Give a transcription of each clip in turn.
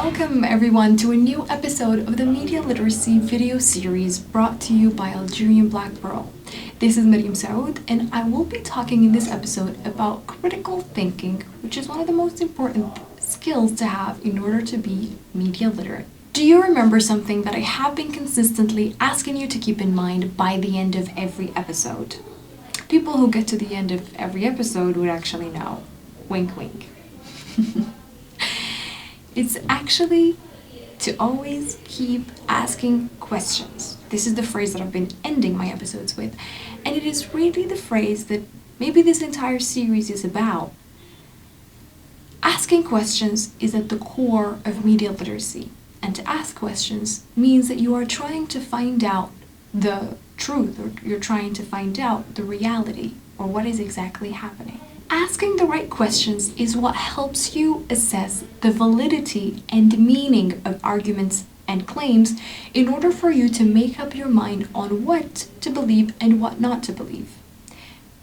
Welcome everyone to a new episode of the Media Literacy video series brought to you by Algerian Black Pearl. This is Meriem Saoud and I will be talking in this episode about critical thinking, which is one of the most important skills to have in order to be media literate. Do you remember something that I have been consistently asking you to keep in mind by the end of every episode? People who get to the end of every episode would actually know. Wink wink. It's actually to always keep asking questions. This is the phrase that I've been ending my episodes with, and it is really the phrase that maybe this entire series is about. Asking questions is at the core of media literacy, and to ask questions means that you are trying to find out the truth, or you're trying to find out the reality, or what is exactly happening. Asking the right questions is what helps you assess the validity and meaning of arguments and claims in order for you to make up your mind on what to believe and what not to believe.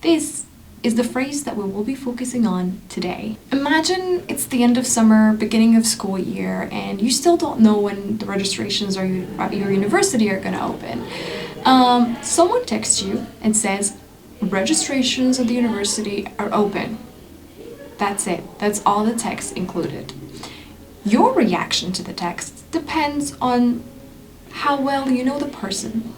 This is the phrase that we will be focusing on today. Imagine it's the end of summer, beginning of school year, and you still don't know when the registrations at your university are going to open. Someone texts you and says, registrations at the university are open. That's it. That's all the text included. Your reaction to the text depends on how well you know the person.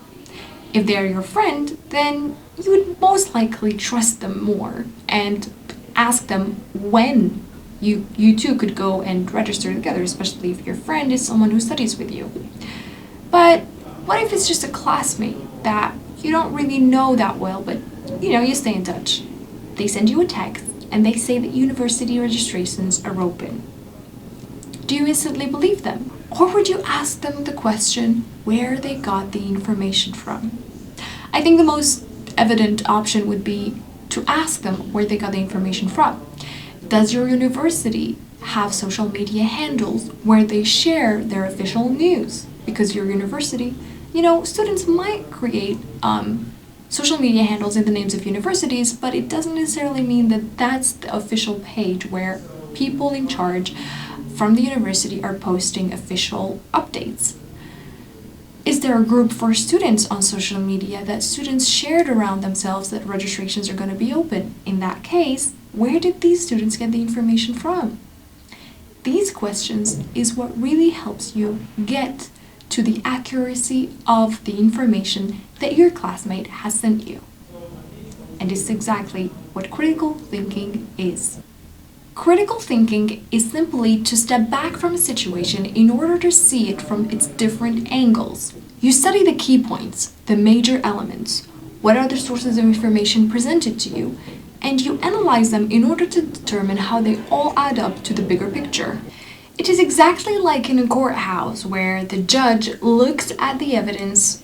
If they're your friend, then you would most likely trust them more and ask them when you two could go and register together, especially if your friend is someone who studies with you. But what if it's just a classmate that you don't really know that well, but you stay in touch? They send you a text and they say that university registrations are open. Do you instantly believe them? Or would you ask them the question where they got the information from? I think the most evident option would be to ask them where they got the information from. Does your university have social media handles where they share their official news? Because your university, students might create social media handles in the names of universities, but it doesn't necessarily mean that that's the official page where people in charge from the university are posting official updates. Is there a group for students on social media that students shared around themselves that registrations are going to be open? In that case, where did these students get the information from? These questions is what really helps you get to the accuracy of the information that your classmate has sent you. And it's exactly what critical thinking is. Critical thinking is simply to step back from a situation in order to see it from its different angles. You study the key points, the major elements, what are the sources of information presented to you, and you analyze them in order to determine how they all add up to the bigger picture. It is exactly like in a courthouse where the judge looks at the evidence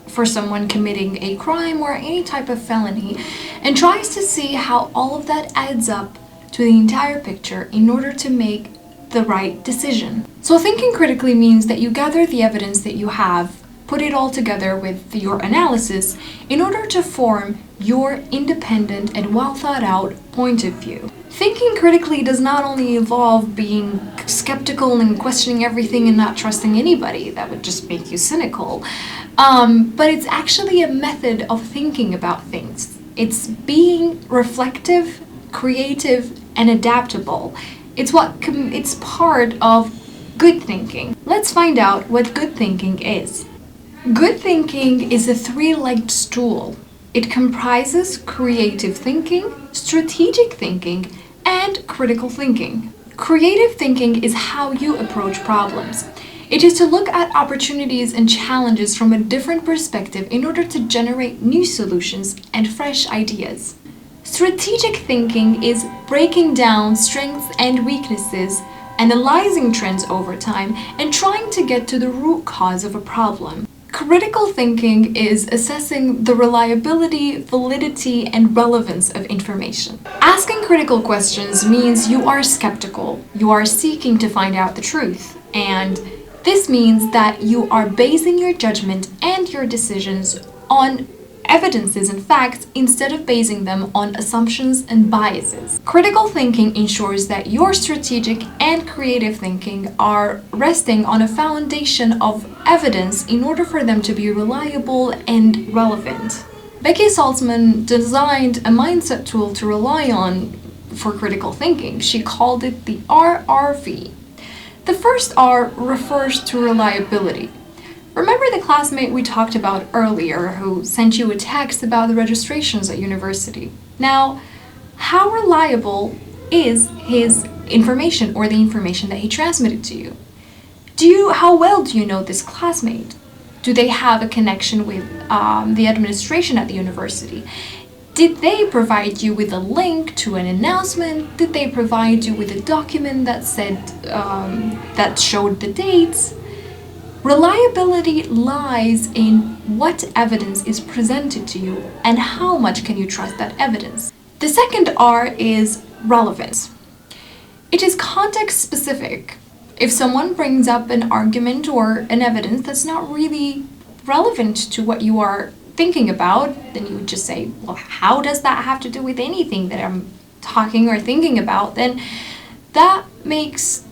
for someone committing a crime or any type of felony and tries to see how all of that adds up to the entire picture in order to make the right decision. So thinking critically means that you gather the evidence that you have, put it all together with your analysis in order to form your independent and well thought out point of view. Thinking critically does not only involve being skeptical and questioning everything and not trusting anybody. That would just make you cynical. But it's actually a method of thinking about things. It's being reflective, creative, and adaptable. It's part of good thinking. Let's find out what good thinking is. Good thinking is a three-legged stool. It comprises creative thinking, strategic thinking, and critical thinking. Creative thinking is how you approach problems. It is to look at opportunities and challenges from a different perspective in order to generate new solutions and fresh ideas. Strategic thinking is breaking down strengths and weaknesses, analyzing trends over time, and trying to get to the root cause of a problem. Critical thinking is assessing the reliability, validity, and relevance of information. Asking critical questions means you are skeptical, you are seeking to find out the truth, and this means that you are basing your judgment and your decisions on evidences and facts instead of basing them on assumptions and biases. Critical thinking ensures that your strategic and creative thinking are resting on a foundation of evidence in order for them to be reliable and relevant. Becky Saltzman designed a mindset tool to rely on for critical thinking. She called it the RRV. The first R refers to reliability. Remember the classmate we talked about earlier who sent you a text about the registrations at university? Now, how reliable is his information or the information that he transmitted to you? How well do you know this classmate? Do they have a connection with the administration at the university? Did they provide you with a link to an announcement? Did they provide you with a document that said that showed the dates? Reliability lies in what evidence is presented to you and how much can you trust that evidence. The second R is relevance. It is context specific. If someone brings up an argument or an evidence that's not really relevant to what you are thinking about, then you would just say, well, how does that have to do with anything that I'm talking or thinking about? Then that makes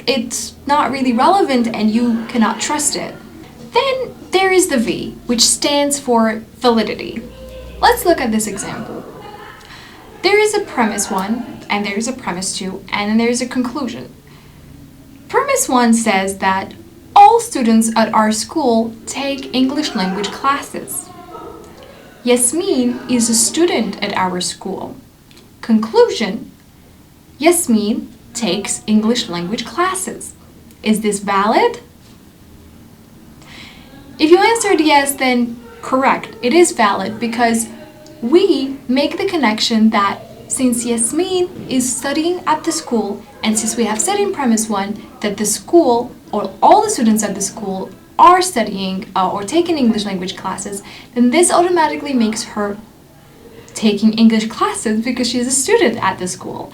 it not really relevant and you cannot trust it. Then there is the V, which stands for validity. Let's look at this example. There is a premise 1, and there is a premise 2, and then there is a conclusion. Premise 1 says that all students at our school take English language classes. Yasmine is a student at our school. Conclusion: Yasmine takes English language classes. Is this valid? If you answered yes, then correct. It is valid because we make the connection that since Yasmine is studying at the school, and since we have said in premise 1 that the school or all the students at the school are studying or taking English language classes, then this automatically makes her taking English classes because she's a student at the school.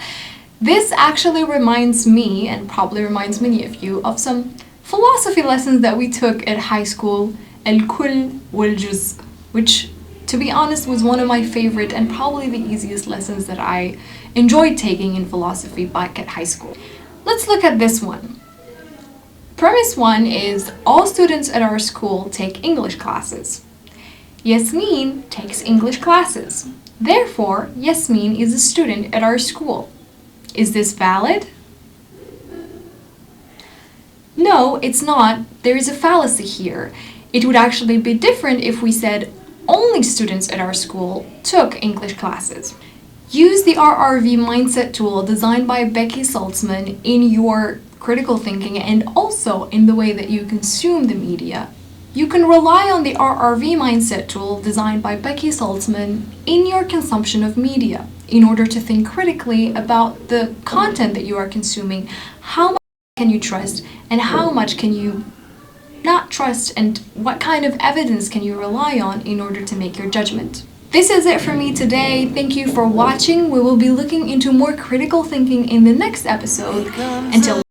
This actually reminds me, and probably reminds many of you, of some philosophy lessons that we took at high school, الكل والجزء, which, to be honest, was one of my favorite and probably the easiest lessons that I enjoyed taking in philosophy back at high school. Let's look at this one. Premise 1 is all students at our school take English classes. Yasmine takes English classes. Therefore, Yasmine is a student at our school. Is this valid? No, it's not. There is a fallacy here. It would actually be different if we said only students at our school took English classes. Use the RRV mindset tool designed by Becky Saltzman in your critical thinking and also in the way that you consume the media. You can rely on the RRV mindset tool designed by Becky Saltzman in your consumption of media in order to think critically about the content that you are consuming. How much can you trust and how much can you not trust, and what kind of evidence can you rely on in order to make your judgment? This is it for me today. Thank you for watching. We will be looking into more critical thinking in the next episode. Until